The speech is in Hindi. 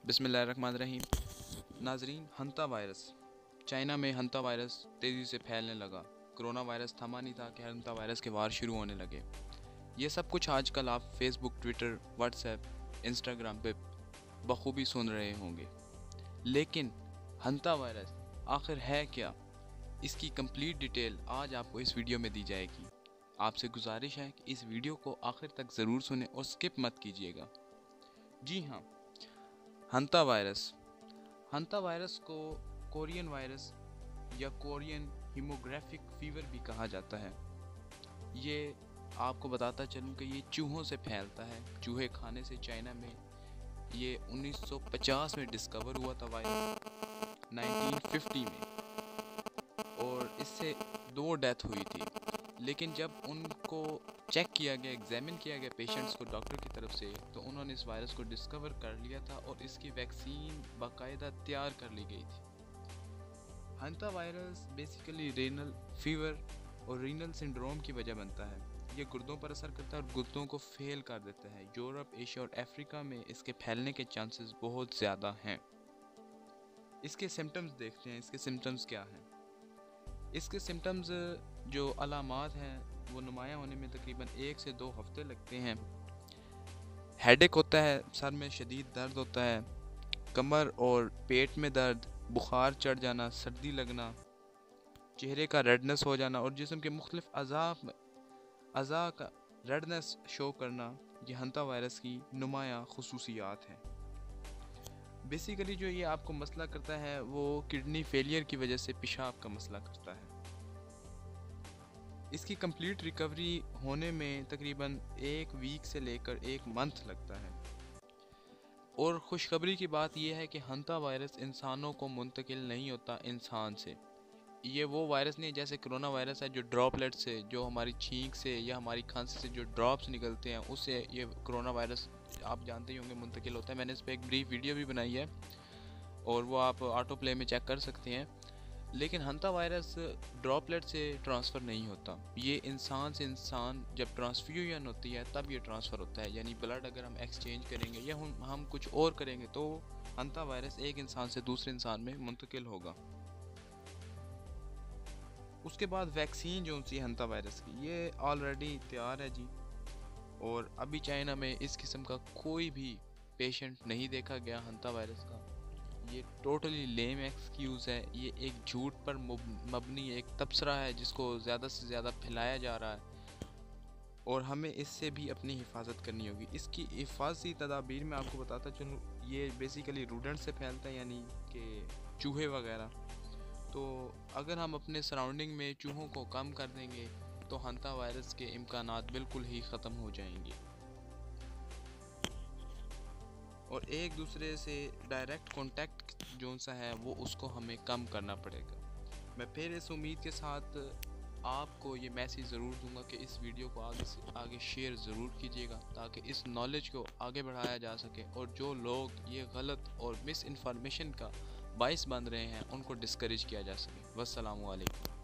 बिस्मिल्लाहिर्रहमानिर्रहीम। नाजरीन, हंता वायरस चाइना में हंता वायरस तेज़ी से फैलने लगा। कोरोना वायरस थमा नहीं था कि हंता वायरस के वार शुरू होने लगे। ये सब कुछ आजकल आप फेसबुक, ट्विटर, व्हाट्सएप, इंस्टाग्राम पे बखूबी सुन रहे होंगे। लेकिन हंता वायरस आखिर है क्या, इसकी कंप्लीट डिटेल आज आपको इस वीडियो में दी जाएगी। आपसे गुजारिश है कि इस वीडियो को आखिर तक ज़रूर सुने और स्किप मत कीजिएगा। जी हाँ, हंता वायरस को कोरियन वायरस या कोरियन हीमोग्राफिक फीवर भी कहा जाता है। ये आपको बताता चलूँ कि ये चूहों से फैलता है। चूहे खाने से चाइना में ये 1950 में डिस्कवर हुआ था वायरस, 1950 में, और इससे 2 डेथ हुई थी। लेकिन जब उनको चेक किया गया, एग्जामिन किया गया पेशेंट्स को डॉक्टर की तरफ से, तो उन्होंने इस वायरस को डिस्कवर कर लिया था और इसकी वैक्सीन बाकायदा तैयार कर ली गई थी। हंता वायरस बेसिकली रीनल फीवर और रीनल सिंड्रोम की वजह बनता है। ये गुर्दों पर असर करता है और गुर्दों को फेल कर देता है। यूरोप, एशिया और अफ्रीका में इसके फैलने के चांसेस बहुत ज़्यादा हैं। इसके सिम्टम्स देखते हैं। इसके सिम्टम्स क्या हैं? इसके सिम्टम्स जो अलामात हैं वो नुमायाँ होने में तकरीबन 1 से 2 हफ्ते लगते हैं। हेडेक होता है, सर में शदीद दर्द होता है, कमर और पेट में दर्द, बुखार चढ़ जाना, सर्दी लगना, चेहरे का रेडनेस हो जाना और जिस्म के मुख्तलिफ अज़ा का रेडनेस शो करना, ये हंता वायरस की नुमायाँ खुसूसियात हैं। बेसिकली जो ये आपको मसला करता है वो किडनी फेलियर की वजह से पेशाब का मसला करता है। इसकी कंप्लीट रिकवरी होने में तकरीबन 1 वीक से लेकर 1 मंथ लगता है। और खुशखबरी की बात यह है कि हंता वायरस इंसानों को मुंतकिल नहीं होता इंसान से। ये वो वायरस नहीं है जैसे कोरोना वायरस है जो ड्रॉपलेट से, जो हमारी छींक से या हमारी खांसी से जो ड्रॉप्स निकलते हैं, उससे ये कोरोना वायरस आप जानते ही होंगे मुंतकिल होता है। मैंने इस पर एक ब्रीफ वीडियो भी बनाई है और वो आप ऑटो प्ले में चेक कर सकते हैं। लेकिन हंता वायरस ड्रॉपलेट से ट्रांसफ़र नहीं होता। ये इंसान से इंसान जब ट्रांसफ्यूजन होती है तब ये ट्रांसफ़र होता है। यानी ब्लड अगर हम एक्सचेंज करेंगे या हम कुछ और करेंगे तो हंता वायरस एक इंसान से दूसरे इंसान में मुंतकिल होगा। उसके बाद वैक्सीन जो सी हंता वायरस की, ये ऑलरेडी तैयार है जी। और अभी चाइना में इस किस्म का कोई भी पेशेंट नहीं देखा गया हंता वायरस का। ये टोटली लेम एक्सक्यूज़ है। ये एक झूठ पर मबनी एक तबसरा है जिसको ज़्यादा से ज़्यादा फैलाया जा रहा है और हमें इससे भी अपनी हिफाजत करनी होगी। इसकी हिफाजती तदाबीर में आपको बताता चलूँ, ये बेसिकली रूडेंट से फैलता है, यानी कि चूहे वगैरह। तो अगर हम अपने सराउंडिंग में चूहों को कम कर देंगे तो हंता वायरस के इम्कानात बिल्कुल ही ख़त्म हो जाएंगे और एक दूसरे से डायरेक्ट कांटेक्ट जो सा है वो उसको हमें कम करना पड़ेगा। मैं फिर इस उम्मीद के साथ आपको ये मैसेज ज़रूर दूंगा कि इस वीडियो को आगे से आगे शेयर ज़रूर कीजिएगा ताकि इस नॉलेज को आगे बढ़ाया जा सके और जो लोग ये गलत और मिस इन्फॉर्मेशन का बाइस बन रहे हैं उनको डिस्करेज किया जा सके। वस्सलामु अलैकुम।